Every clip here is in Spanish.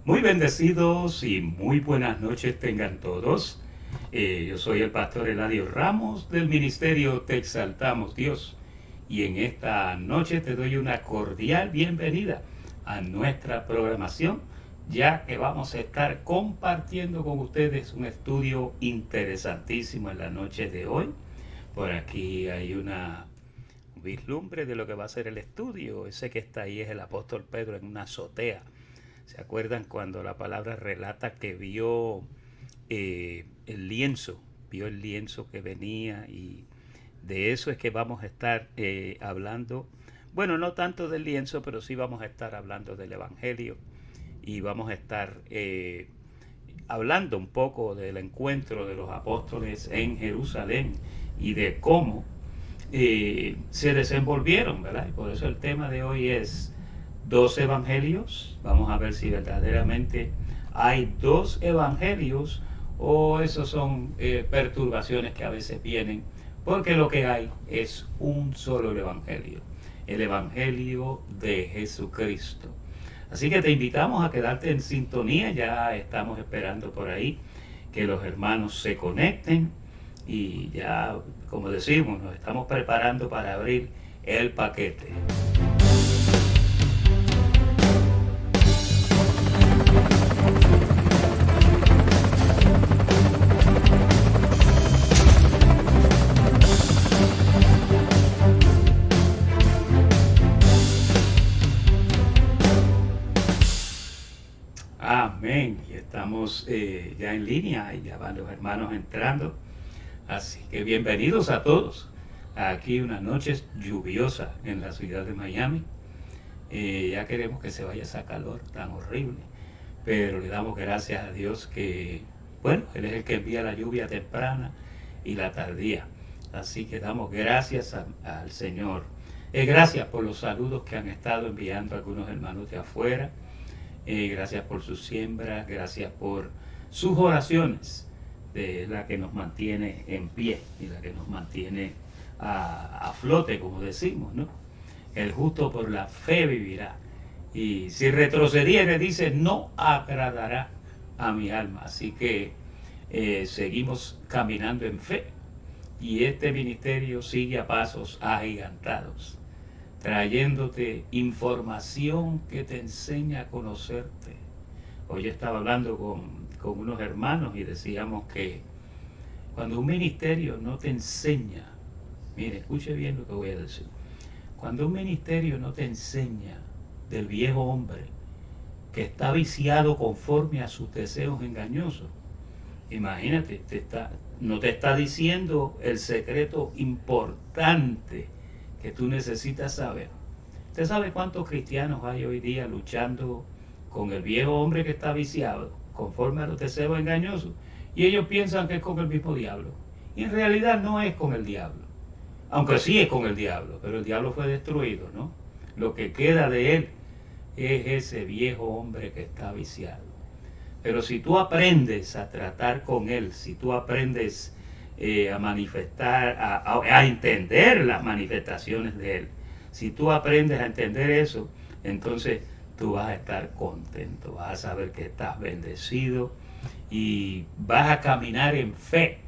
Muy bendecidos y muy buenas noches tengan todos. Yo soy el pastor Eladio Ramos del ministerio Te Exaltamos Dios y en esta noche te doy una cordial bienvenida a nuestra programación, ya que vamos a estar compartiendo con ustedes un estudio interesantísimo en la noche de hoy. Por aquí hay una vislumbre de lo que va a ser el estudio. Ese que está ahí es el apóstol Pedro en una azotea. ¿Se acuerdan cuando la palabra relata que vio el lienzo? Vio el lienzo que venía y de eso es que vamos a estar hablando. Bueno, no tanto del lienzo, pero sí vamos a estar hablando del Evangelio y vamos a estar hablando un poco del encuentro de los apóstoles en Jerusalén y de cómo se desenvolvieron, ¿verdad? Y por eso el tema de hoy es dos evangelios. Vamos a ver si verdaderamente hay dos evangelios o esos son perturbaciones que a veces vienen, porque lo que hay es un solo evangelio, el evangelio de Jesucristo. Así que te invitamos a quedarte en sintonía, ya estamos esperando por ahí que los hermanos se conecten y ya, como decimos, nos estamos preparando para abrir el paquete. Amén. Y estamos ya en línea y ya van los hermanos entrando. Así que bienvenidos a todos. Aquí una noche lluviosa en la ciudad de Miami. Ya queremos que se vaya esa calor tan horrible. Pero le damos gracias a Dios que, bueno, Él es el que envía la lluvia temprana y la tardía. Así que damos gracias al Señor. Gracias por los saludos que han estado enviando algunos hermanos de afuera. Gracias por sus siembras, gracias por sus oraciones, de la que nos mantiene en pie y la que nos mantiene a flote, como decimos, ¿no? El justo por la fe vivirá. Y si retrocediere, dice, no agradará a mi alma. Así que seguimos caminando en fe y este ministerio sigue a pasos agigantados, trayéndote información que te enseña a conocerte. Hoy estaba hablando con unos hermanos y decíamos que cuando un ministerio no te enseña, mire, escuche bien lo que voy a decir, cuando un ministerio no te enseña del viejo hombre que está viciado conforme a sus deseos engañosos, imagínate, no te está diciendo el secreto importante que tú necesitas saber. ¿Usted sabe cuántos cristianos hay hoy día luchando con el viejo hombre que está viciado, conforme a los deseos engañosos? Y ellos piensan que es con el mismo diablo. Y en realidad no es con el diablo. Aunque sí es con el diablo, pero el diablo fue destruido, ¿no? Lo que queda de él es ese viejo hombre que está viciado. Pero si tú aprendes a tratar con él, si tú aprendes a manifestar, a entender las manifestaciones de él, si tú aprendes a entender eso, entonces tú vas a estar contento, vas a saber que estás bendecido y vas a caminar en fe,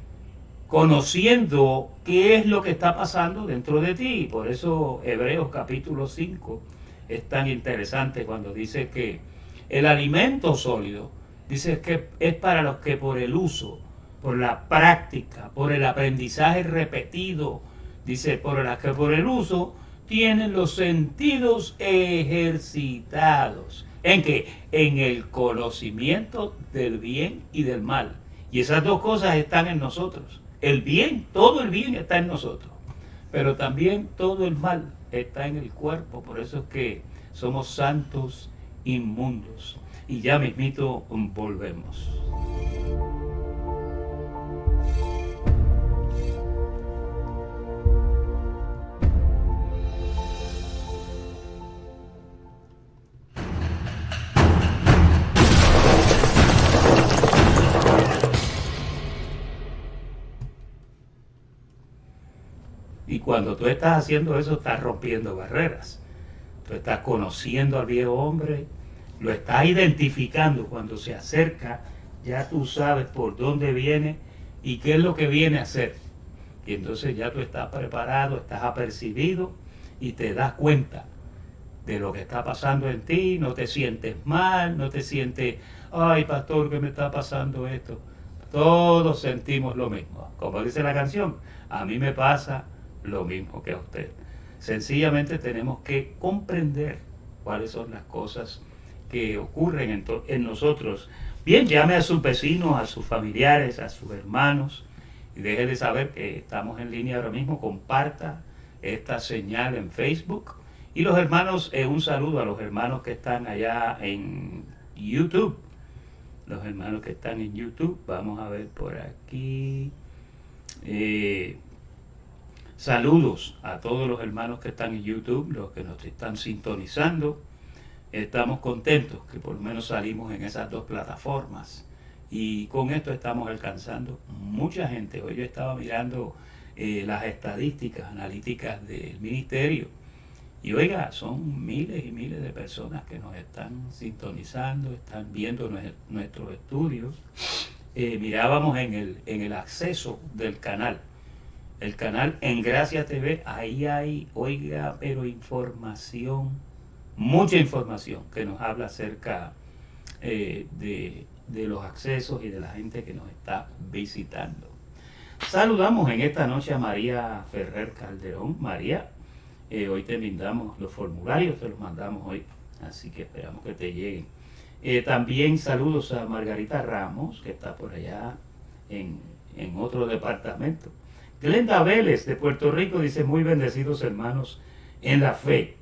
conociendo qué es lo que está pasando dentro de ti. Por eso Hebreos capítulo 5 es tan interesante cuando dice que el alimento sólido, dice que es para los que por el uso, por la práctica, por el aprendizaje repetido, dice, por las que por el uso tienen los sentidos ejercitados. ¿En qué? En el conocimiento del bien y del mal. Y esas dos cosas están en nosotros. El bien, todo el bien está en nosotros. Pero también todo el mal está en el cuerpo. Por eso es que somos santos inmundos. Y ya mismito volvemos. Y cuando tú estás haciendo eso, estás rompiendo barreras. Tú estás conociendo al viejo hombre, lo estás identificando cuando se acerca, ya tú sabes por dónde viene y qué es lo que viene a hacer. Y entonces ya tú estás preparado, estás apercibido y te das cuenta de lo que está pasando en ti, no te sientes mal, no te sientes, ay pastor, ¿qué me está pasando esto? Todos sentimos lo mismo. Como dice la canción, a mí me pasa lo mismo que a usted. Sencillamente tenemos que comprender cuáles son las cosas que ocurren en nosotros. Bien, llame a sus vecinos, a sus familiares, a sus hermanos y deje de saber que estamos en línea ahora mismo. Comparta esta señal en Facebook. Y los hermanos, un saludo a los hermanos que están allá en YouTube. Los hermanos que están en YouTube, vamos a ver por aquí. Saludos a todos los hermanos que están en YouTube, los que nos están sintonizando. Estamos contentos que por lo menos salimos en esas dos plataformas y con esto estamos alcanzando mucha gente. Hoy yo estaba mirando las estadísticas analíticas del ministerio y oiga, son miles y miles de personas que nos están sintonizando, están viendo nuestros estudios. Mirábamos en el acceso del canal. El canal en Gracia TV, ahí hay, oiga, pero información, mucha información que nos habla acerca de los accesos y de la gente que nos está visitando. Saludamos en esta noche a María Ferrer Calderón. María, hoy te brindamos los formularios, te los mandamos hoy, así que esperamos que te lleguen. También saludos a Margarita Ramos, que está por allá en otro departamento. Glenda Vélez de Puerto Rico dice, muy bendecidos hermanos en la fe.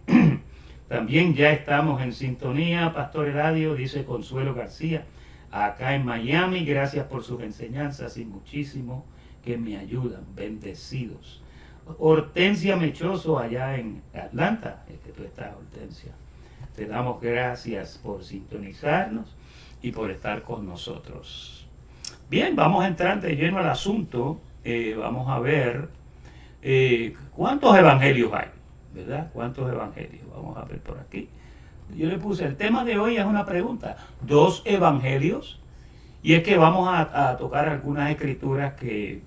También ya estamos en sintonía. Pastor Eladio, dice Consuelo García, acá en Miami, gracias por sus enseñanzas y muchísimo que me ayudan, bendecidos. Hortensia Mechoso allá en Atlanta, es que tú estás, Hortensia. Te damos gracias por sintonizarnos y por estar con nosotros. Bien, vamos a entrar de lleno al asunto. Vamos a ver cuántos evangelios hay, ¿verdad? ¿Cuántos evangelios? Vamos a ver por aquí. Yo le puse, el tema de hoy es una pregunta, 2 evangelios, y es que vamos a tocar algunas escrituras que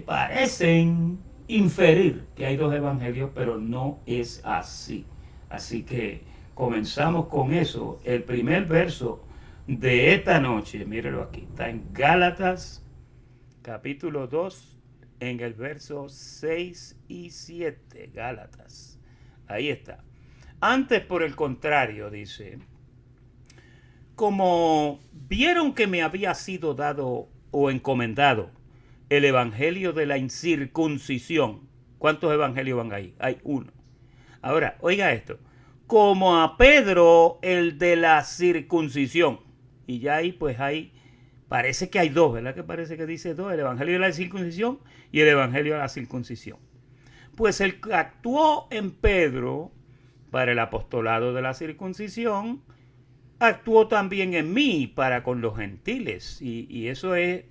parecen inferir que hay 2 evangelios, pero no es así. Así que comenzamos con eso. El primer verso de esta noche, mírelo aquí, está en Gálatas capítulo 2, en el verso 6 y 7, Gálatas. Ahí está. Antes, por el contrario, dice, como vieron que me había sido dado o encomendado el evangelio de la incircuncisión. ¿Cuántos evangelios van ahí? Hay uno. Ahora, oiga esto. Como a Pedro el de la circuncisión. Y ya ahí pues hay, parece que hay 2, ¿verdad? Que parece que dice 2, el evangelio de la circuncisión y el evangelio de la circuncisión. Pues el que actuó en Pedro para el apostolado de la circuncisión, actuó también en mí para con los gentiles. Y eso es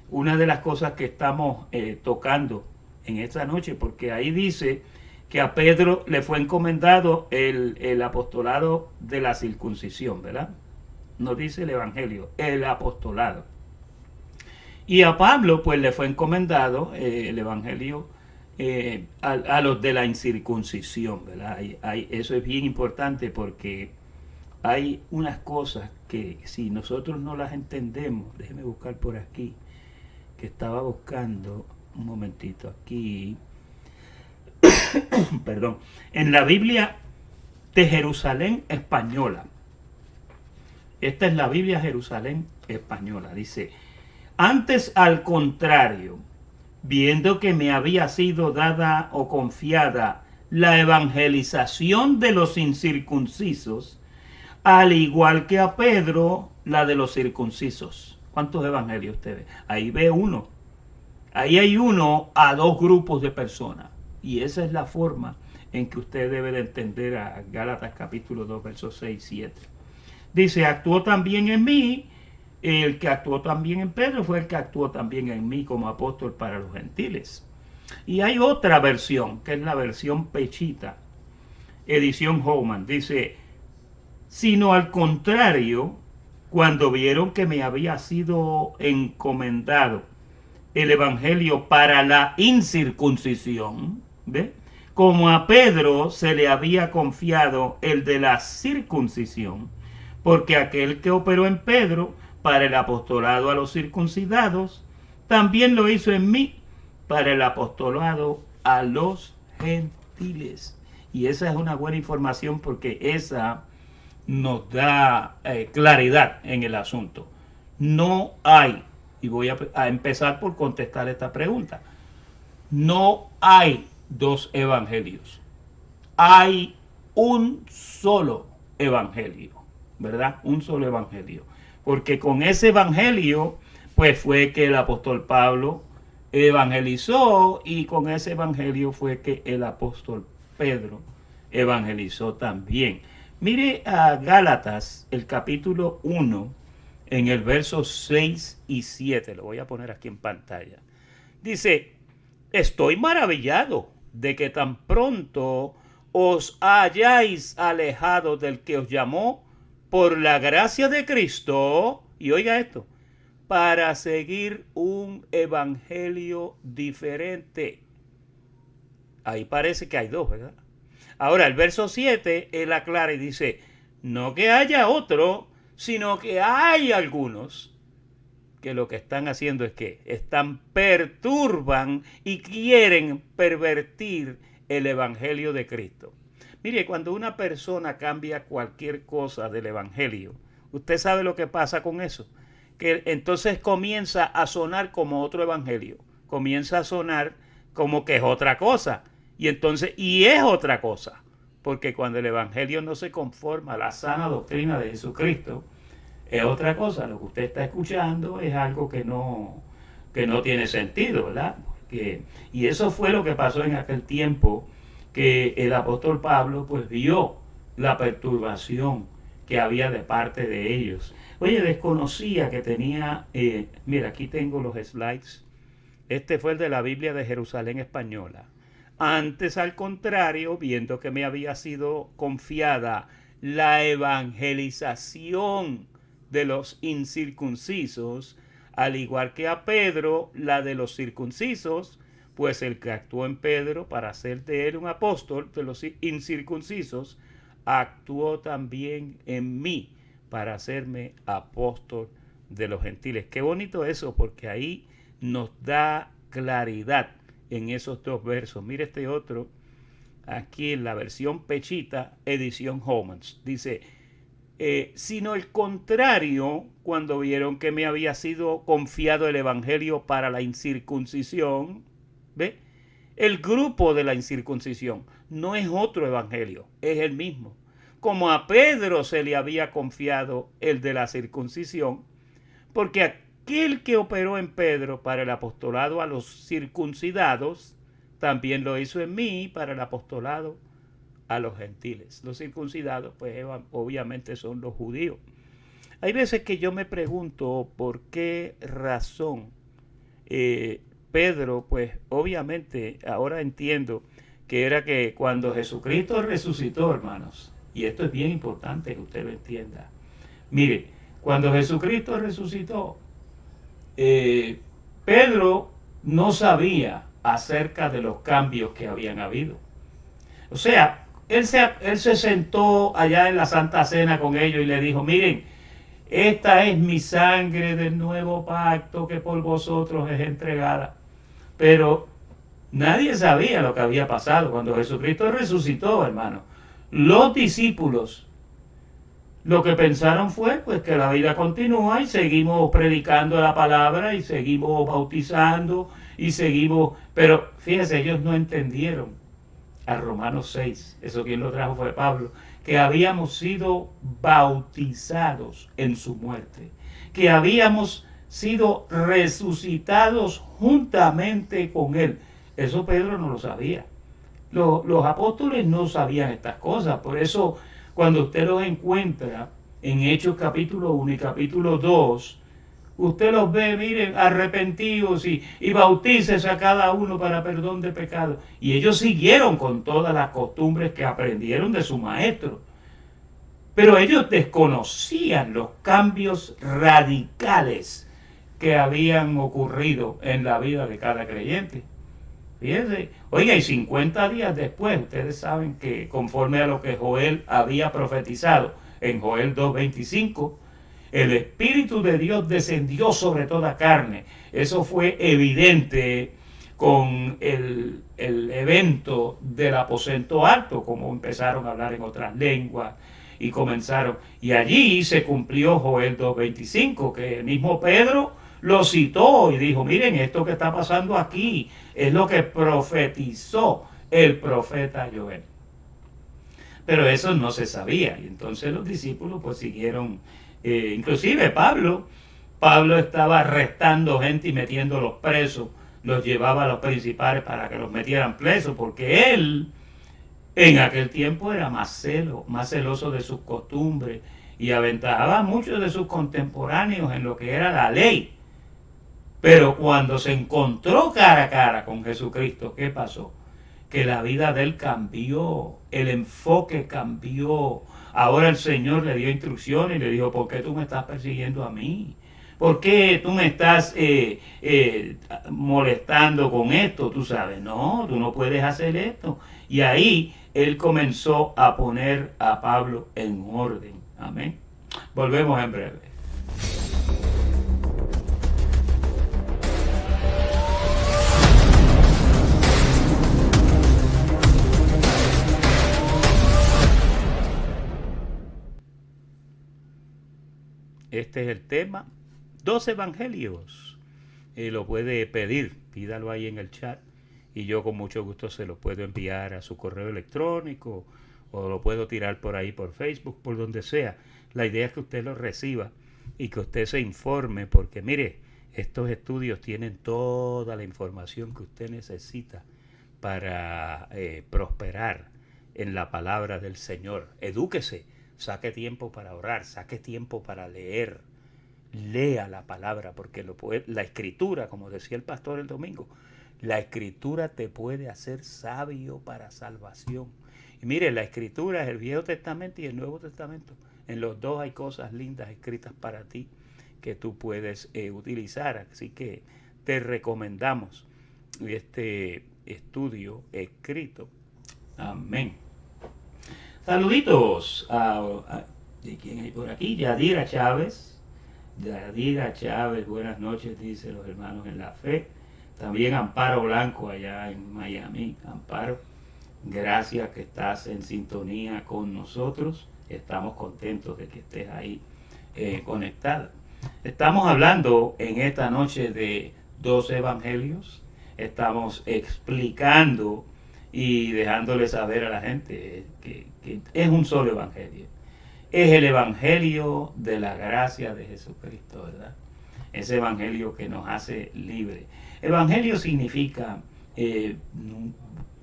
una de las cosas que estamos tocando en esta noche, porque ahí dice que a Pedro le fue encomendado el apostolado de la circuncisión, ¿verdad? No dice el evangelio, el apostolado. Y a Pablo pues le fue encomendado el evangelio a los de la incircuncisión, ¿verdad? Eso es bien importante porque hay unas cosas que si nosotros no las entendemos, déjeme buscar por aquí, que estaba buscando un momentito aquí, perdón, en la Biblia de Jerusalén española. Esta es la Biblia Jerusalén española. Dice, antes al contrario, viendo que me había sido dada o confiada la evangelización de los incircuncisos, al igual que a Pedro, la de los circuncisos. ¿Cuántos evangelios usted ve? Ahí ve uno. Ahí hay uno a 2 grupos de personas. Y esa es la forma en que usted debe de entender a Gálatas capítulo 2, versos 6 y 7. Dice, actuó también en mí, el que actuó también en Pedro fue el que actuó también en mí como apóstol para los gentiles. Y hay otra versión, que es la versión Pechita, edición Holman. Dice, sino al contrario, cuando vieron que me había sido encomendado el evangelio para la incircuncisión, ¿ve? Como a Pedro se le había confiado el de la circuncisión, porque aquel que operó en Pedro para el apostolado a los circuncidados, también lo hizo en mí para el apostolado a los gentiles. Y esa es una buena información porque esa nos da claridad en el asunto. No hay, y voy a empezar por contestar esta pregunta, no hay dos evangelios, hay un solo evangelio, ¿verdad? Un solo evangelio. Porque con ese evangelio, pues fue que el apóstol Pablo evangelizó y con ese evangelio fue que el apóstol Pedro evangelizó también. Mire a Gálatas, el capítulo 1, en el verso 6 y 7. Lo voy a poner aquí en pantalla. Dice, estoy maravillado de que tan pronto os hayáis alejado del que os llamó por la gracia de Cristo, y oiga esto, para seguir un evangelio diferente. Ahí parece que hay dos, ¿verdad? Ahora, el verso 7, él aclara y dice, no que haya otro, sino que hay algunos que lo que están haciendo es que perturban y quieren pervertir el evangelio de Cristo. Mire, cuando una persona cambia cualquier cosa del evangelio, usted sabe lo que pasa con eso, que entonces comienza a sonar como otro evangelio, comienza a sonar como que es otra cosa, y entonces, y es otra cosa, porque cuando el evangelio no se conforma a la sana doctrina de Jesucristo, es otra cosa. Lo que usted está escuchando es algo que no tiene sentido, ¿verdad? Y eso fue lo que pasó en aquel tiempo, que el apóstol Pablo pues vio la perturbación que había de parte de ellos. Oye, desconocía que tenía, mira, aquí tengo los slides. Este fue el de la Biblia de Jerusalén española. Antes, al contrario, viendo que me había sido confiada la evangelización de los incircuncisos, al igual que a Pedro, la de los circuncisos, pues el que actuó en Pedro para hacer de él un apóstol de los incircuncisos, actuó también en mí para hacerme apóstol de los gentiles. Qué bonito eso, porque ahí nos da claridad en esos dos versos. Mire este otro, aquí en la versión Pechita, edición Homans. Dice, sino el contrario, cuando vieron que me había sido confiado el evangelio para la incircuncisión, ¿ve? El grupo de la incircuncisión no es otro evangelio, es el mismo. Como a Pedro se le había confiado el de la circuncisión, porque aquel que operó en Pedro para el apostolado a los circuncidados, también lo hizo en mí para el apostolado a los gentiles. Los circuncidados, pues obviamente son los judíos. Hay veces que yo me pregunto por qué razón Pedro, pues obviamente ahora entiendo que era que cuando Jesucristo resucitó, hermanos, y esto es bien importante que usted lo entienda. Mire, cuando Jesucristo resucitó, Pedro no sabía acerca de los cambios que habían habido. O sea, él se sentó allá en la Santa Cena con ellos y le dijo, miren, esta es mi sangre del nuevo pacto que por vosotros es entregada. Pero nadie sabía lo que había pasado cuando Jesucristo resucitó, hermano. Los discípulos lo que pensaron fue pues que la vida continúa y seguimos predicando la palabra y seguimos bautizando y seguimos, pero fíjense, ellos no entendieron a Romanos 6, eso quien lo trajo fue Pablo, que habíamos sido bautizados en su muerte, que habíamos sido resucitados juntamente con él. Eso Pedro no lo sabía. Los apóstoles no sabían estas cosas, por eso cuando usted los encuentra en Hechos capítulo 1 y capítulo 2, usted los ve, miren, arrepentidos y bautícese a cada uno para perdón de pecados. Y ellos siguieron con todas las costumbres que aprendieron de su maestro. Pero ellos desconocían los cambios radicales que habían ocurrido en la vida de cada creyente. Fíjense, oiga, y 50 días después, ustedes saben que conforme a lo que Joel había profetizado en Joel 2:25, el Espíritu de Dios descendió sobre toda carne. Eso fue evidente con el evento del aposento alto, como empezaron a hablar en otras lenguas y comenzaron. Y allí se cumplió Joel 2:25, que el mismo Pedro lo citó y dijo, miren, esto que está pasando aquí es lo que profetizó el profeta Joel. Pero eso no se sabía, y entonces los discípulos pues siguieron, inclusive Pablo estaba arrestando gente y metiéndolos presos, los llevaba a los principales para que los metieran presos, porque él en aquel tiempo era más celoso de sus costumbres y aventajaba a muchos de sus contemporáneos en lo que era la ley. Pero cuando se encontró cara a cara con Jesucristo, ¿qué pasó? Que la vida de él cambió, el enfoque cambió. Ahora el Señor le dio instrucciones y le dijo, ¿por qué tú me estás persiguiendo a mí? ¿Por qué tú me estás molestando con esto? Tú sabes, no, tú no puedes hacer esto. Y ahí él comenzó a poner a Pablo en orden. Amén. Volvemos en breve. Este es el tema, 2 evangelios. Lo puede pedir, pídalo ahí en el chat y yo con mucho gusto se lo puedo enviar a su correo electrónico o lo puedo tirar por ahí por Facebook, por donde sea. La idea es que usted lo reciba y que usted se informe, porque mire, estos estudios tienen toda la información que usted necesita para prosperar en la palabra del Señor. Edúquese. Saque tiempo para orar, saque tiempo para leer, lea la palabra, porque la escritura, como decía el pastor el domingo, la escritura te puede hacer sabio para salvación. Y mire, la escritura es el Viejo Testamento y el Nuevo Testamento. En los dos hay cosas lindas escritas para ti que tú puedes utilizar. Así que te recomendamos este estudio escrito. Amén. Saluditos ¿de quién hay por aquí? Yadira Chávez. Yadira Chávez, buenas noches, dice los hermanos en la fe. También Amparo Blanco allá en Miami. Amparo, gracias que estás en sintonía con nosotros. Estamos contentos de que estés ahí conectada. Estamos hablando en esta noche de 2 evangelios. Estamos explicando y dejándole saber a la gente que es un solo evangelio. Es el evangelio de la gracia de Jesucristo, ¿verdad? Ese evangelio que nos hace libres. Evangelio significa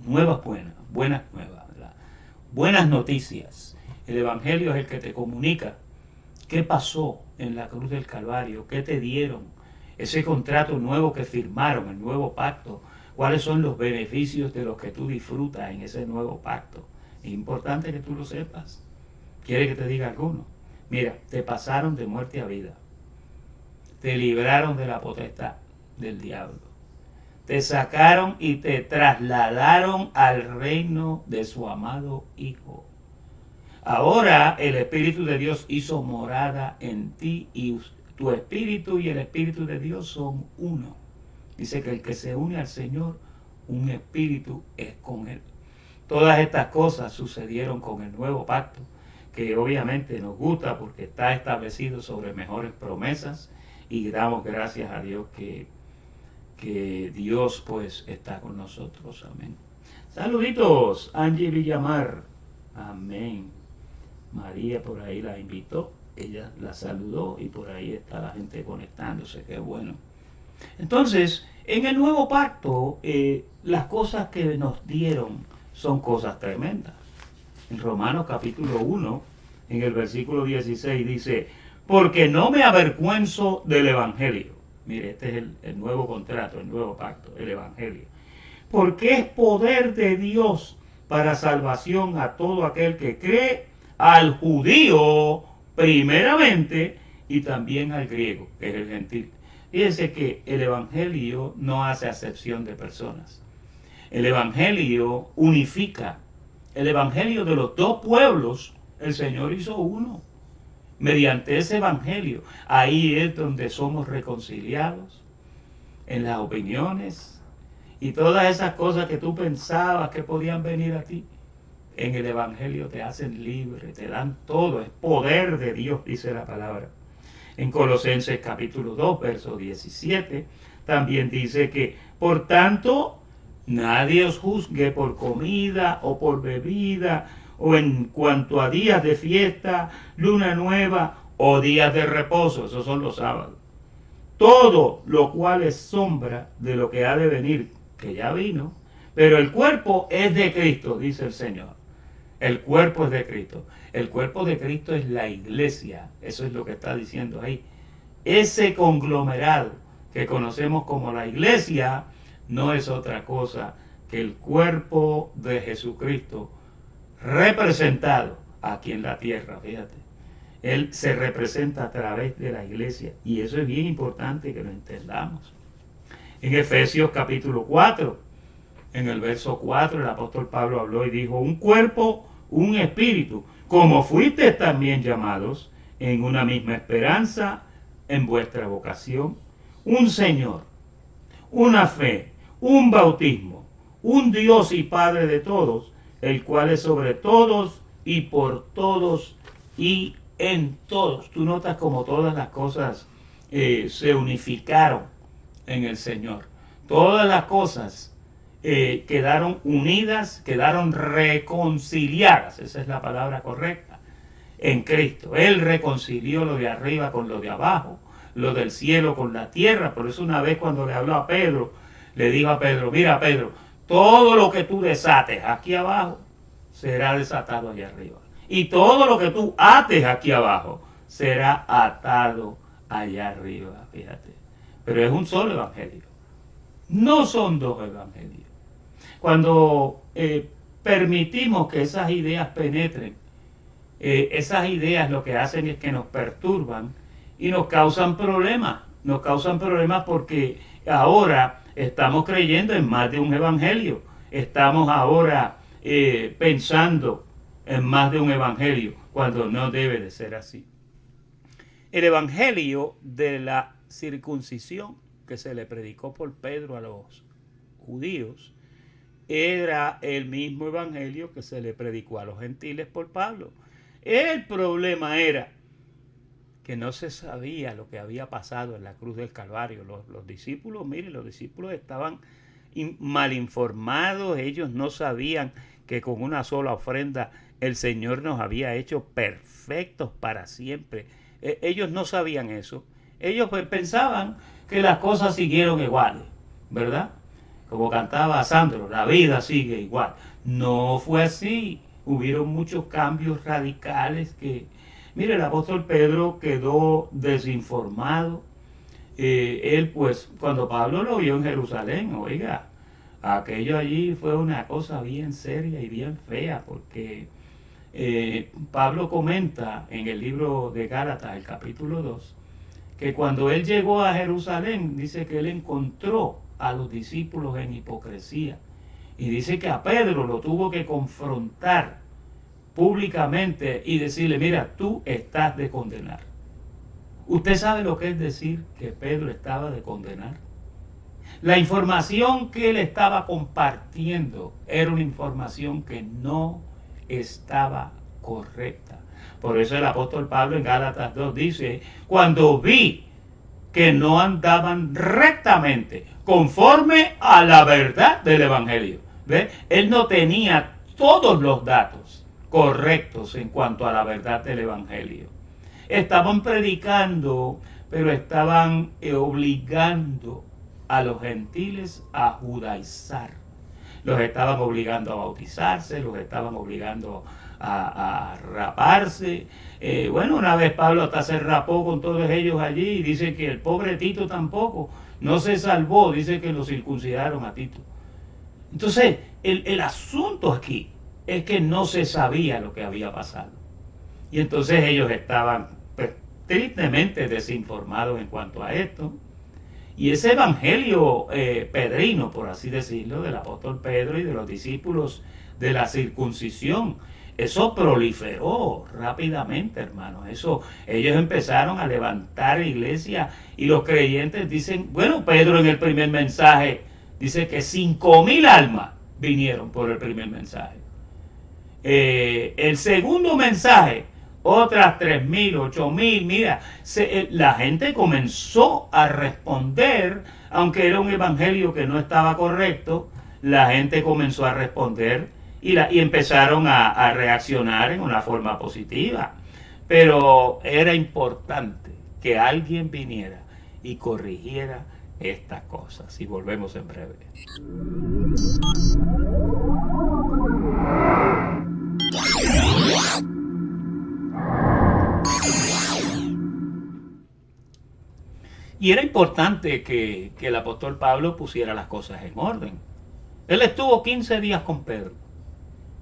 nuevas buenas nuevas, ¿verdad? Buenas noticias. El evangelio es el que te comunica qué pasó en la cruz del Calvario, qué te dieron, ese contrato nuevo que firmaron, el nuevo pacto. ¿Cuáles son los beneficios de los que tú disfrutas en ese nuevo pacto? Es importante que tú lo sepas. ¿Quiere que te diga alguno? Mira, te pasaron de muerte a vida. Te libraron de la potestad del diablo. Te sacaron y te trasladaron al reino de su amado Hijo. Ahora el Espíritu de Dios hizo morada en ti y tu espíritu y el Espíritu de Dios son uno. Dice que el que se une al Señor, un espíritu es con Él. Todas estas cosas sucedieron con el nuevo pacto, que obviamente nos gusta porque está establecido sobre mejores promesas y damos gracias a Dios que Dios pues está con nosotros. Amén. Saluditos, Angie Villamar. Amén. María por ahí la invitó, ella la saludó y por ahí está la gente conectándose, qué bueno. Entonces, en el nuevo pacto, las cosas que nos dieron son cosas tremendas. En Romanos capítulo 1, en el versículo 16 dice, porque no me avergüenzo del Evangelio. Mire, este es el nuevo contrato, el nuevo pacto, el Evangelio. Porque es poder de Dios para salvación a todo aquel que cree, al judío primeramente y también al griego, que es el gentil. Fíjense que el evangelio no hace acepción de personas. El evangelio unifica. El evangelio de los dos pueblos, el Señor hizo uno. Mediante ese evangelio, ahí es donde somos reconciliados, en las opiniones y todas esas cosas que tú pensabas que podían venir a ti. En el evangelio te hacen libre, te dan todo, es poder de Dios, dice la palabra. En Colosenses capítulo 2, verso 17, también dice que, por tanto, nadie os juzgue por comida o por bebida, o en cuanto a días de fiesta, luna nueva o días de reposo, esos son los sábados. Todo lo cual es sombra de lo que ha de venir, que ya vino, pero el cuerpo es de Cristo, dice el Señor. El cuerpo es de Cristo. El cuerpo de Cristo es la iglesia. Eso es lo que está diciendo ahí. Ese conglomerado que conocemos como la iglesia no es otra cosa que el cuerpo de Jesucristo representado aquí en la tierra, fíjate. Él se representa a través de la iglesia y eso es bien importante que lo entendamos. En Efesios capítulo 4, en el verso 4, el apóstol Pablo habló y dijo: un cuerpo, un espíritu, como fuisteis también llamados en una misma esperanza en vuestra vocación, un Señor, una fe, un bautismo, un Dios y Padre de todos, el cual es sobre todos y por todos y en todos. Tú notas como todas las cosas se unificaron en el Señor. Todas las cosas quedaron unidas, quedaron reconciliadas, esa es la palabra correcta, en Cristo. Él reconcilió lo de arriba con lo de abajo, lo del cielo con la tierra. Por eso una vez cuando le habló a Pedro, le dijo a Pedro: mira, Pedro, todo lo que tú desates aquí abajo será desatado allá arriba. Y todo lo que tú ates aquí abajo será atado allá arriba, fíjate. Pero es un solo evangelio. No son dos evangelios. Cuando permitimos que esas ideas penetren, esas ideas lo que hacen es que nos perturban y nos causan problemas. Nos causan problemas porque ahora estamos creyendo en más de un evangelio. Estamos ahora pensando en más de un evangelio, cuando no debe de ser así. El evangelio de la circuncisión que se le predicó por Pedro a los judíos era el mismo evangelio que se le predicó a los gentiles por Pablo. El problema era que no se sabía lo que había pasado en la cruz del Calvario. Los discípulos, miren, los discípulos estaban mal informados. Ellos no sabían que con una sola ofrenda el Señor nos había hecho perfectos para siempre. Ellos no sabían eso. Ellos pensaban que las cosas siguieron iguales, ¿verdad? Como cantaba Sandro, la vida sigue igual. No fue así. Hubieron muchos cambios radicales que... Mire, el apóstol Pedro quedó desinformado. Él, pues, cuando Pablo lo vio en Jerusalén, oiga, aquello allí fue una cosa bien seria y bien fea, porque Pablo comenta en el libro de Gálatas, el capítulo 2, que cuando él llegó a Jerusalén, dice que él encontró a los discípulos en hipocresía. Y dice que a Pedro lo tuvo que confrontar públicamente y decirle: mira, tú estás de condenar. ¿Usted sabe lo que es decir que Pedro estaba de condenar? La información que él estaba compartiendo era una información que no estaba correcta. Por eso el apóstol Pablo en Gálatas 2 dice: cuando vi que no andaban rectamente conforme a la verdad del evangelio. ¿Ve? Él no tenía todos los datos correctos en cuanto a la verdad del evangelio. Estaban predicando, pero estaban obligando a los gentiles a judaizar. Los estaban obligando a bautizarse, los estaban obligando a raparse. Bueno, una vez Pablo hasta se rapó con todos ellos allí y dice que el pobre Tito tampoco no se salvó, dice que lo circuncidaron a Tito. Entonces, el asunto aquí es que no se sabía lo que había pasado. Y entonces ellos estaban pues, tristemente desinformados en cuanto a esto. Y ese evangelio pedrino, por así decirlo, del apóstol Pedro y de los discípulos de la circuncisión, eso proliferó rápidamente, hermanos. Ellos empezaron a levantar iglesia y los creyentes dicen, bueno, Pedro en el primer mensaje dice que 5,000 almas vinieron por el primer mensaje. El segundo mensaje, otras 3,000, 8,000, mira, la gente comenzó a responder, aunque era un evangelio que no estaba correcto, la gente comenzó a responder y empezaron a reaccionar en una forma positiva. Pero era importante que alguien viniera y corrigiera estas cosas. Y volvemos en breve. Y era importante que el apóstol Pablo pusiera las cosas en orden. Él estuvo 15 días con Pedro.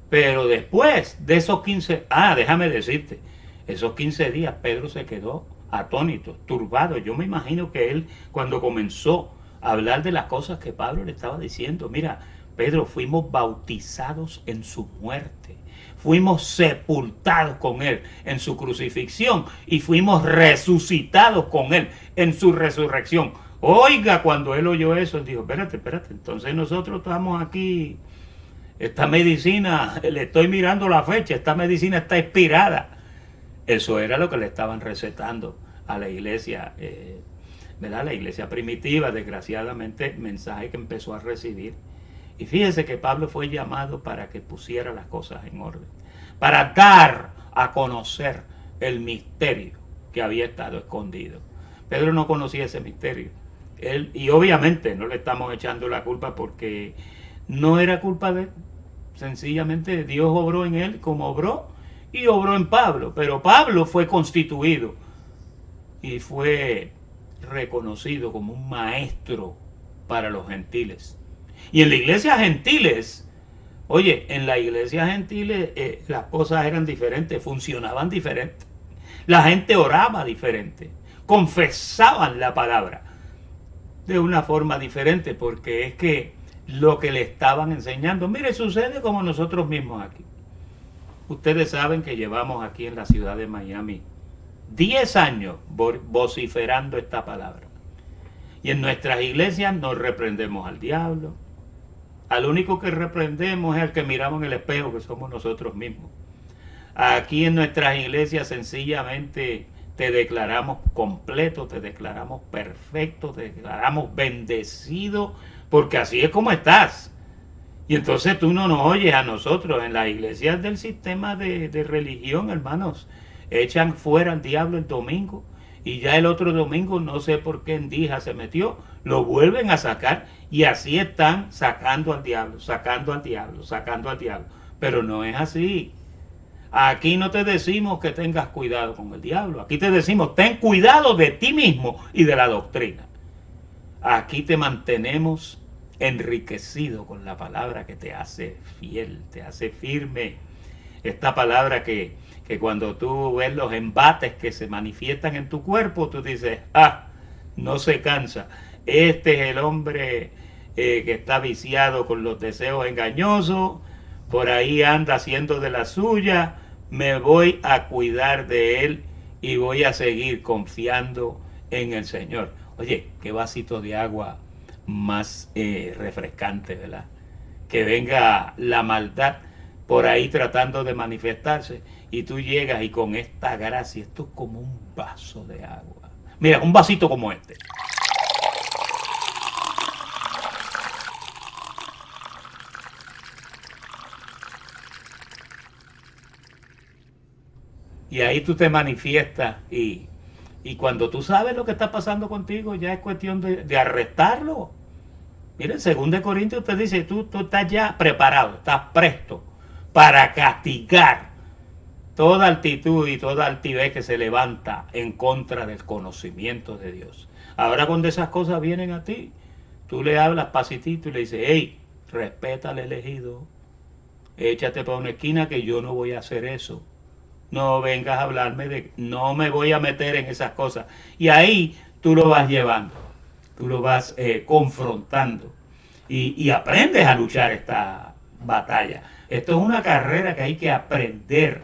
Pero después de esos 15, déjame decirte, esos 15 días Pedro se quedó atónito, turbado. Yo me imagino que él, cuando comenzó a hablar de las cosas que Pablo le estaba diciendo, mira, Pedro, fuimos bautizados en su muerte, fuimos sepultados con él en su crucifixión y fuimos resucitados con él en su resurrección. Oiga, cuando él oyó eso, él dijo, espérate, entonces nosotros estamos aquí, esta medicina, le estoy mirando la fecha, esta medicina está expirada. Eso era lo que le estaban recetando a la iglesia, ¿verdad? La iglesia primitiva, desgraciadamente, mensaje que empezó a recibir. Y fíjense que Pablo fue llamado para que pusiera las cosas en orden, para dar a conocer el misterio que había estado escondido. Pedro no conocía ese misterio. Y obviamente no le estamos echando la culpa porque no era culpa de él. Sencillamente Dios obró en él como obró y obró en Pablo. Pero Pablo fue constituido y fue reconocido como un maestro para los gentiles. Y en la iglesia gentiles, oye, en la iglesia gentiles las cosas eran diferentes, funcionaban diferentes. La gente oraba diferente, confesaban la palabra de una forma diferente, porque es que lo que le estaban enseñando, mire, sucede como nosotros mismos aquí. Ustedes saben que llevamos aquí en la ciudad de Miami 10 años vociferando esta palabra. Y en nuestras iglesias nos reprendemos al diablo. Al único que reprendemos es al que miramos en el espejo, que somos nosotros mismos. Aquí en nuestras iglesias sencillamente te declaramos completo, te declaramos perfecto, te declaramos bendecido, porque así es como estás. Y entonces tú no nos oyes a nosotros. En las iglesias del sistema de religión, hermanos, echan fuera al diablo el domingo y ya el otro domingo, no sé por qué endija se metió, lo vuelven a sacar y así están sacando al diablo, sacando al diablo, sacando al diablo. Pero no es así. Aquí no te decimos que tengas cuidado con el diablo. Aquí te decimos, ten cuidado de ti mismo y de la doctrina. Aquí te mantenemos enriquecido con la palabra que te hace fiel, te hace firme. Esta palabra que cuando tú ves los embates que se manifiestan en tu cuerpo, tú dices, no se cansa. Este es el hombre que está viciado con los deseos engañosos, por ahí anda haciendo de la suya, me voy a cuidar de él y voy a seguir confiando en el Señor. Oye, qué vasito de agua más refrescante, ¿verdad? Que venga la maldad por ahí tratando de manifestarse y tú llegas y con esta gracia, esto es como un vaso de agua. Mira, un vasito como este. Y ahí tú te manifiestas y cuando tú sabes lo que está pasando contigo, ya es cuestión de arrestarlo. Miren, en 2 Corintios te dice, tú estás ya preparado, estás presto para castigar toda altitud y toda altivez que se levanta en contra del conocimiento de Dios. Ahora cuando esas cosas vienen a ti, tú le hablas pasitito y le dices, hey, respeta al elegido, échate para una esquina que yo no voy a hacer eso. No vengas a hablarme de... No me voy a meter en esas cosas. Y ahí tú lo vas llevando, tú lo vas confrontando y aprendes a luchar esta batalla. Esto es una carrera que hay que aprender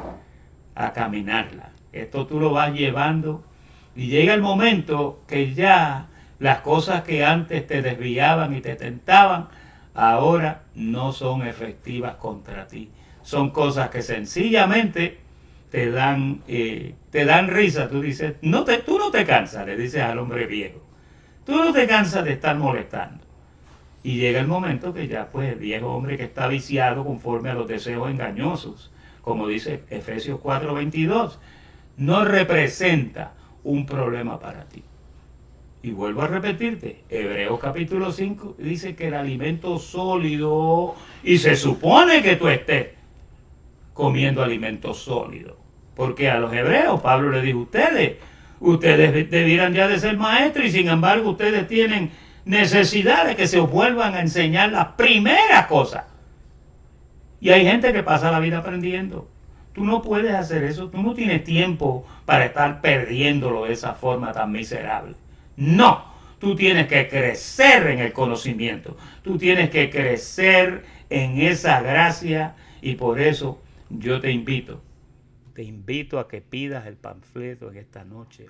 a caminarla. Esto tú lo vas llevando y llega el momento que ya las cosas que antes te desviaban y te tentaban, ahora no son efectivas contra ti. Son cosas que sencillamente te dan risa. Tú dices, tú no te cansas, le dices al hombre viejo. Tú no te cansas de estar molestando. Y llega el momento que ya pues el viejo hombre que está viciado conforme a los deseos engañosos, como dice Efesios 4:22, no representa un problema para ti. Y vuelvo a repetirte, Hebreos capítulo 5 dice que el alimento sólido, y se supone que tú estés comiendo alimento sólido. Porque a los hebreos Pablo le dijo, ustedes debieran ya de ser maestros y sin embargo ustedes tienen necesidad de que se os vuelvan a enseñar las primeras cosas. Y hay gente que pasa la vida aprendiendo. Tú no puedes hacer eso, tú no tienes tiempo para estar perdiéndolo de esa forma tan miserable. No, tú tienes que crecer en el conocimiento, tú tienes que crecer en esa gracia y por eso yo te invito a que pidas el panfleto en esta noche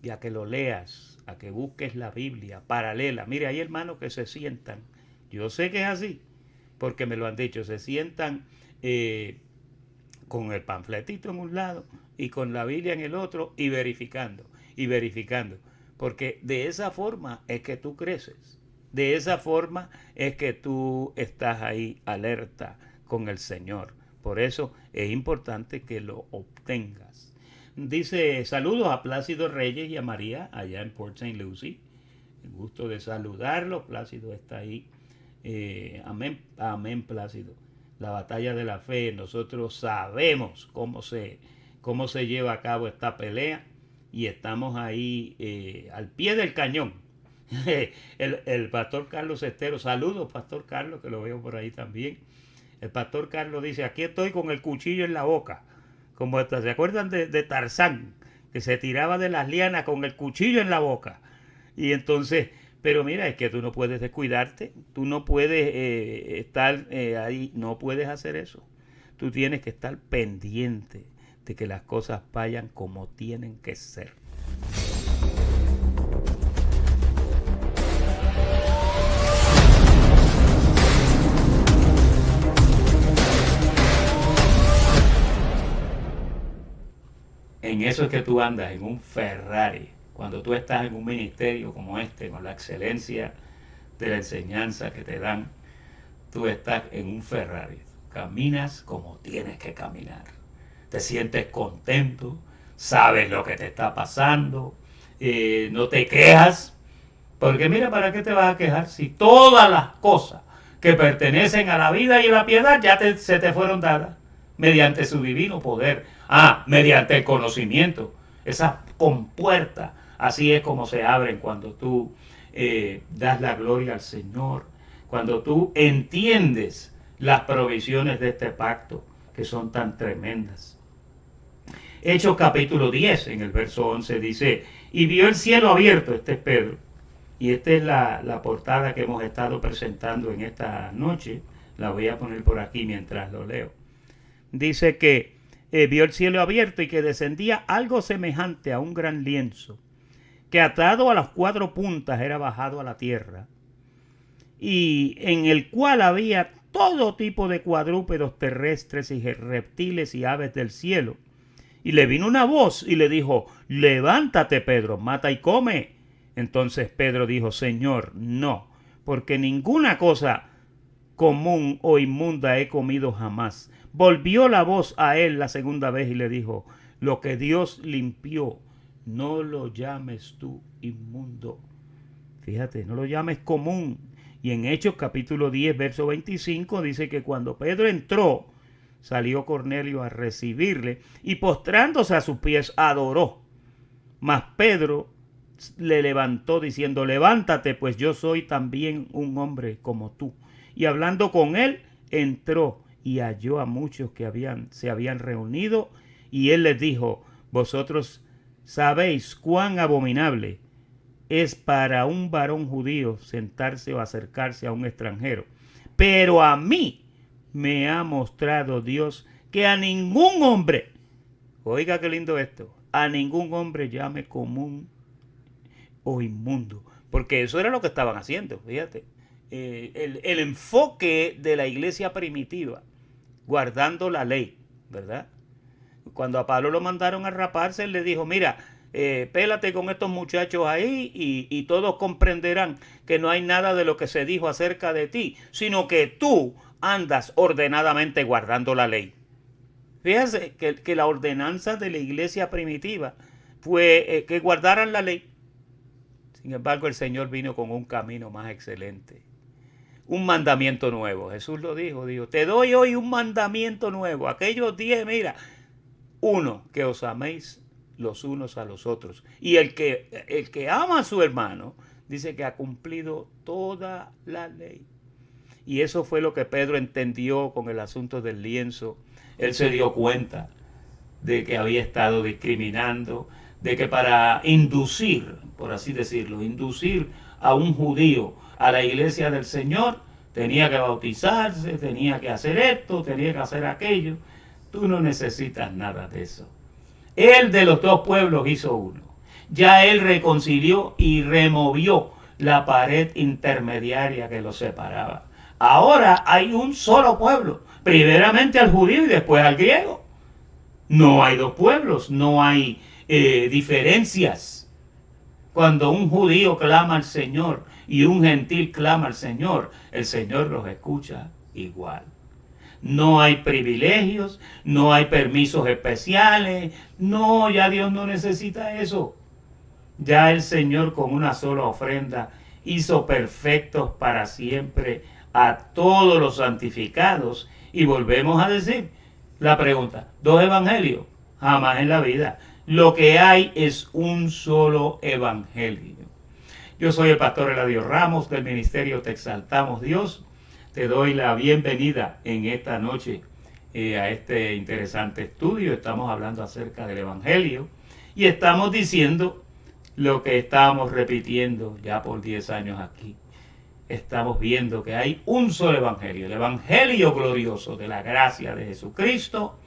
y a que lo leas, a que busques la Biblia paralela. Mire, hay hermanos que se sientan, yo sé que es así, porque me lo han dicho, se sientan con el panfletito en un lado y con la Biblia en el otro y verificando, porque de esa forma es que tú creces, de esa forma es que tú estás ahí alerta con el Señor. Por eso es importante que lo obtengas. Dice, saludos a Plácido Reyes y a María allá en Port St. Lucie. El gusto de saludarlo. Plácido está ahí. Amén, Plácido. La batalla de la fe. Nosotros sabemos cómo se lleva a cabo esta pelea y estamos ahí al pie del cañón. el pastor Carlos Estero. Saludos, pastor Carlos, que lo veo por ahí también. El pastor Carlos dice, aquí estoy con el cuchillo en la boca. Como ¿se acuerdan de Tarzán? Que se tiraba de las lianas con el cuchillo en la boca. Y entonces, pero mira, es que tú no puedes descuidarte. Tú no puedes estar ahí. No puedes hacer eso. Tú tienes que estar pendiente de que las cosas vayan como tienen que ser. En eso es que tú andas, en un Ferrari. Cuando tú estás en un ministerio como este, con la excelencia de la enseñanza que te dan, tú estás en un Ferrari. Caminas como tienes que caminar. Te sientes contento, sabes lo que te está pasando, no te quejas. Porque mira, ¿para qué te vas a quejar si todas las cosas que pertenecen a la vida y a la piedad ya se te fueron dadas mediante su divino poder? Mediante el conocimiento. Esas compuertas, así es como se abren cuando tú das la gloria al Señor, cuando tú entiendes las provisiones de este pacto que son tan tremendas. Hechos capítulo 10, en el verso 11 dice, y vio el cielo abierto, este es Pedro, y esta es la portada que hemos estado presentando en esta noche, la voy a poner por aquí mientras lo leo. Dice que vio el cielo abierto y que descendía algo semejante a un gran lienzo, que atado a las 4 puntas era bajado a la tierra, y en el cual había todo tipo de cuadrúpedos terrestres y reptiles y aves del cielo. Y le vino una voz y le dijo, levántate, Pedro, mata y come. Entonces Pedro dijo, Señor, no, porque ninguna cosa común o inmunda he comido jamás. Volvió la voz a él la segunda vez y le dijo, lo que Dios limpió, no lo llames tú inmundo. Fíjate, no lo llames común. Y en Hechos capítulo 10, verso 25 dice que cuando Pedro entró, salió Cornelio a recibirle y postrándose a sus pies adoró. Mas Pedro le levantó diciendo, levántate, pues yo soy también un hombre como tú. Y hablando con él, entró y halló a muchos que se habían reunido Y él les dijo: vosotros sabéis cuán abominable es para un varón judío sentarse o acercarse a un extranjero. Pero a mí me ha mostrado Dios que a ningún hombre, oiga qué lindo esto, a ningún hombre llame común o inmundo. Porque eso era lo que estaban haciendo, fíjate. El enfoque de la iglesia primitiva, guardando la ley, ¿verdad? Cuando a Pablo lo mandaron a raparse, él le dijo: mira, pélate con estos muchachos ahí y todos comprenderán que no hay nada de lo que se dijo acerca de ti, sino que tú andas ordenadamente guardando la ley. Fíjense que la ordenanza de la iglesia primitiva fue que guardaran la ley. Sin embargo, el Señor vino con un camino más excelente. Un mandamiento nuevo. Jesús lo dijo, te doy hoy un mandamiento nuevo. Aquellos 10, mira, uno, que os améis los unos a los otros. Y el que ama a su hermano, dice que ha cumplido toda la ley. Y eso fue lo que Pedro entendió con el asunto del lienzo. Él se dio cuenta de que había estado discriminando, de que para inducir, por así decirlo, inducir a un judío a la iglesia del Señor, tenía que bautizarse, tenía que hacer esto, tenía que hacer aquello. Tú no necesitas nada de eso. Él de los dos pueblos hizo uno. Ya él reconcilió y removió la pared intermediaria que los separaba. Ahora hay un solo pueblo, primeramente al judío y después al griego. No hay dos pueblos, no hay diferencias. Cuando un judío clama al Señor y un gentil clama al Señor, el Señor los escucha igual. No hay privilegios, no hay permisos especiales. No, ya Dios no necesita eso. Ya el Señor con una sola ofrenda hizo perfectos para siempre a todos los santificados. Y volvemos a decir la pregunta: ¿dos evangelios? Jamás en la vida. Lo que hay es un solo evangelio. Yo soy el pastor Eladio Ramos del ministerio Te Exaltamos Dios. Te doy la bienvenida en esta noche a este interesante estudio. Estamos hablando acerca del evangelio y estamos diciendo lo que estábamos repitiendo ya por 10 años aquí. Estamos viendo que hay un solo evangelio, el evangelio glorioso de la gracia de Jesucristo,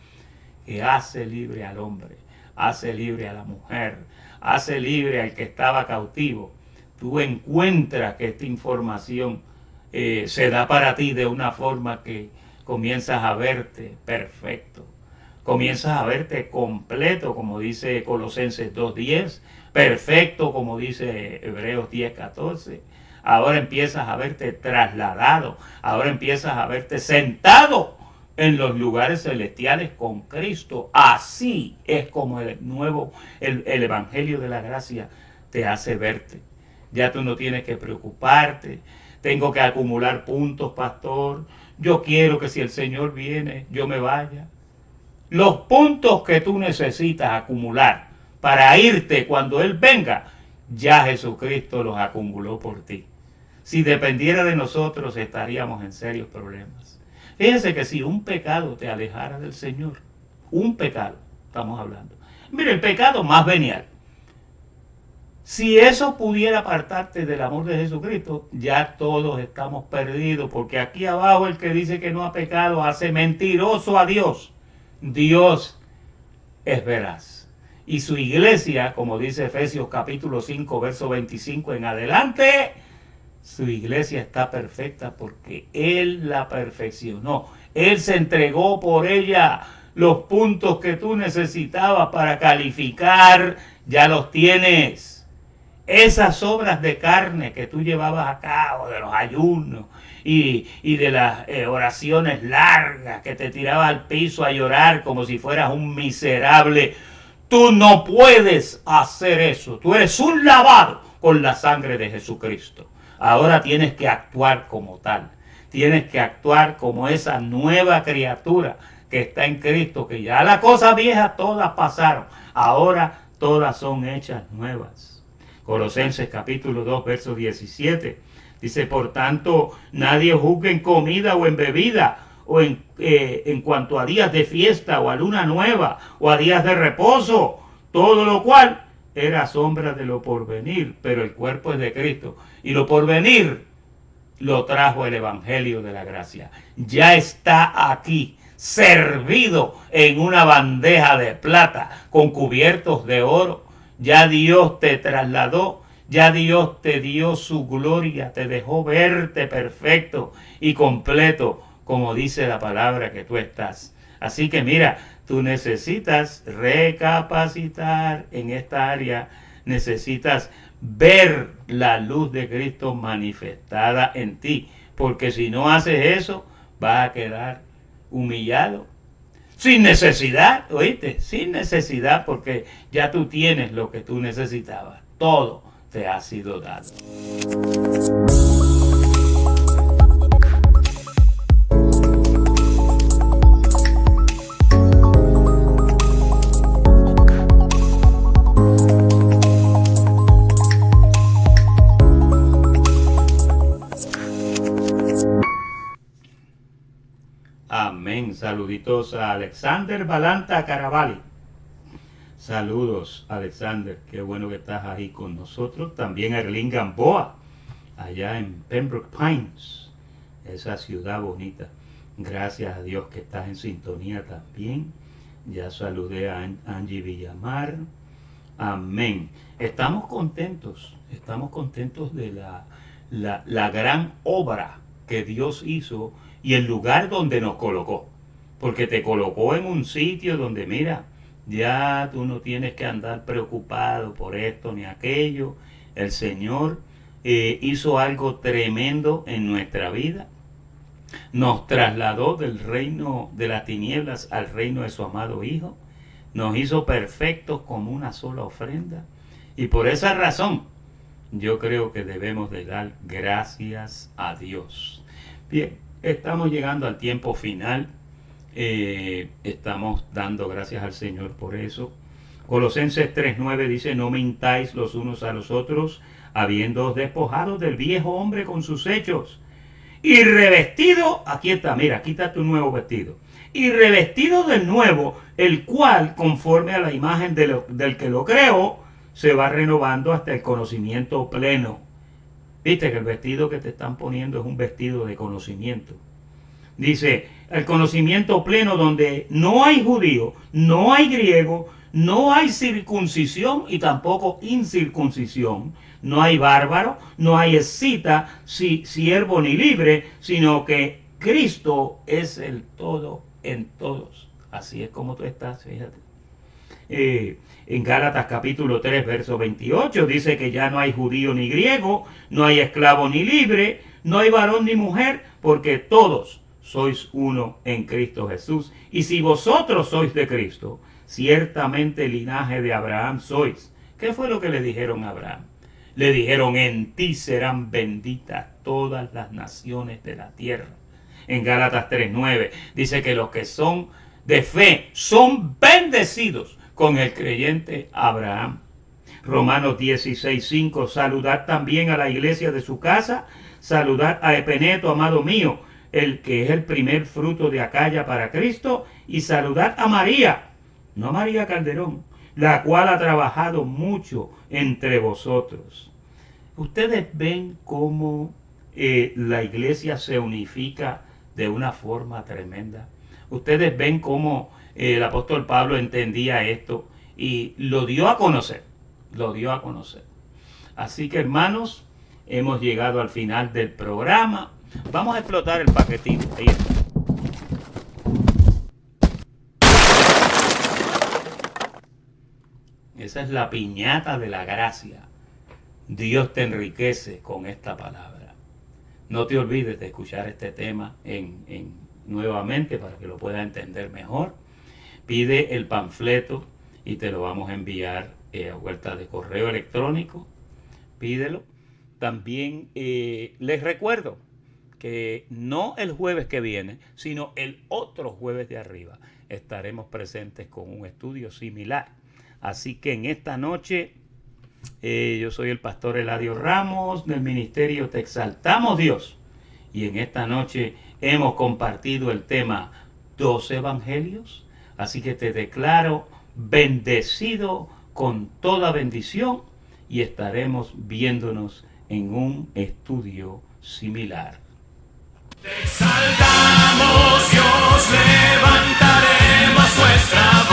que hace libre al hombre, hace libre a la mujer, hace libre al que estaba cautivo. Tú encuentras que esta información se da para ti de una forma que comienzas a verte perfecto, comienzas a verte completo, como dice Colosenses 2:10, perfecto, como dice Hebreos 10:14. Ahora empiezas a verte trasladado, ahora empiezas a verte sentado en los lugares celestiales con Cristo. Así es como el evangelio de la gracia te hace verte. Ya tú no tienes que preocuparte. Tengo que acumular puntos, pastor. Yo quiero que si el Señor viene, yo me vaya. Los puntos que tú necesitas acumular para irte cuando Él venga, ya Jesucristo los acumuló por ti. Si dependiera de nosotros, estaríamos en serios problemas. Fíjense que si un pecado te alejara del Señor, un pecado, estamos hablando. Mire, el pecado más venial. Si eso pudiera apartarte del amor de Jesucristo, ya todos estamos perdidos, porque aquí abajo el que dice que no ha pecado hace mentiroso a Dios. Dios es veraz. Y su iglesia, como dice Efesios capítulo 5, verso 25 en adelante, su iglesia está perfecta porque Él la perfeccionó. Él se entregó por ella. Los puntos que tú necesitabas para calificar, ya los tienes. Esas obras de carne que tú llevabas a cabo, de los ayunos y de las oraciones largas que te tirabas al piso a llorar como si fueras un miserable, tú no puedes hacer eso. Tú eres un lavado con la sangre de Jesucristo. Ahora tienes que actuar como tal. Tienes que actuar como esa nueva criatura que está en Cristo, que ya las cosas viejas todas pasaron. Ahora todas son hechas nuevas. Colosenses capítulo 2, verso 17. Dice: por tanto, nadie juzgue en comida o en bebida o en cuanto a días de fiesta o a luna nueva o a días de reposo, todo lo cual era sombra de lo porvenir, pero el cuerpo es de Cristo. Y lo porvenir lo trajo el Evangelio de la gracia. Ya está aquí, servido en una bandeja de plata, con cubiertos de oro. Ya Dios te trasladó, ya Dios te dio su gloria, te dejó verte perfecto y completo, como dice la palabra que tú estás. Así que mira, tú necesitas recapacitar en esta área, necesitas ver la luz de Cristo manifestada en ti, porque si no haces eso, vas a quedar humillado, sin necesidad, ¿oíste? Sin necesidad, porque ya tú tienes lo que tú necesitabas, todo te ha sido dado. Amén. Saluditos a Alexander Balanta Caravalli. Saludos, Alexander. Qué bueno que estás ahí con nosotros. También a Erlín Gamboa, allá en Pembroke Pines, esa ciudad bonita. Gracias a Dios que estás en sintonía también. Ya saludé a Angie Villamar. Amén. Estamos contentos de la gran obra que Dios hizo y el lugar donde nos colocó. Porque te colocó en un sitio donde, mira, ya tú no tienes que andar preocupado por esto ni aquello. El Señor hizo algo tremendo en nuestra vida. Nos trasladó del reino de las tinieblas al reino de su amado Hijo. Nos hizo perfectos como una sola ofrenda. Y por esa razón, yo creo que debemos de dar gracias a Dios. Bien, estamos llegando al tiempo final. Estamos dando gracias al Señor por eso. Colosenses 3:9 dice: no mintáis los unos a los otros, habiéndoos despojado del viejo hombre con sus hechos, y revestido, aquí está, mira, quítate un nuevo vestido, y revestido del nuevo, el cual, conforme a la imagen del que lo creó, se va renovando hasta el conocimiento pleno. Viste que el vestido que te están poniendo es un vestido de conocimiento. Dice, el conocimiento pleno, donde no hay judío, no hay griego, no hay circuncisión y tampoco incircuncisión, no hay bárbaro, no hay escita, siervo ni libre, sino que Cristo es el todo en todos. Así es como tú estás, fíjate. En Gálatas capítulo 3, verso 28, dice que ya no hay judío ni griego, no hay esclavo ni libre, no hay varón ni mujer, porque todos sois uno en Cristo Jesús. Y si vosotros sois de Cristo, ciertamente linaje de Abraham sois. ¿Qué fue lo que le dijeron a Abraham? Le dijeron, en ti serán benditas todas las naciones de la tierra. En Gálatas 3:9 dice que los que son de fe son bendecidos con el creyente Abraham. Romanos 16:5, saludad también a la iglesia de su casa, saludad a Epeneto, amado mío, el que es el primer fruto de Acaya para Cristo, y saludad a María, no María Calderón, la cual ha trabajado mucho entre vosotros. Ustedes ven cómo la iglesia se unifica de una forma tremenda. Ustedes ven cómo el apóstol Pablo entendía esto y lo dio a conocer, Así que, hermanos, hemos llegado al final del programa. Vamos a explotar el paquetito. Ahí está. Esa es la piñata de la gracia. Dios te enriquece con esta palabra. No te olvides de escuchar este tema nuevamente para que lo puedas entender mejor. Pide el panfleto y te lo vamos a enviar a vuelta de correo electrónico. Pídelo. También les recuerdo que no el jueves que viene, sino el otro jueves de arriba, estaremos presentes con un estudio similar. Así que en esta noche, yo soy el pastor Eladio Ramos del ministerio Te Exaltamos Dios. Y en esta noche hemos compartido el tema 12 evangelios, así que te declaro bendecido con toda bendición y estaremos viéndonos en un estudio similar. Te exaltamos, Dios, levantaremos nuestra voz.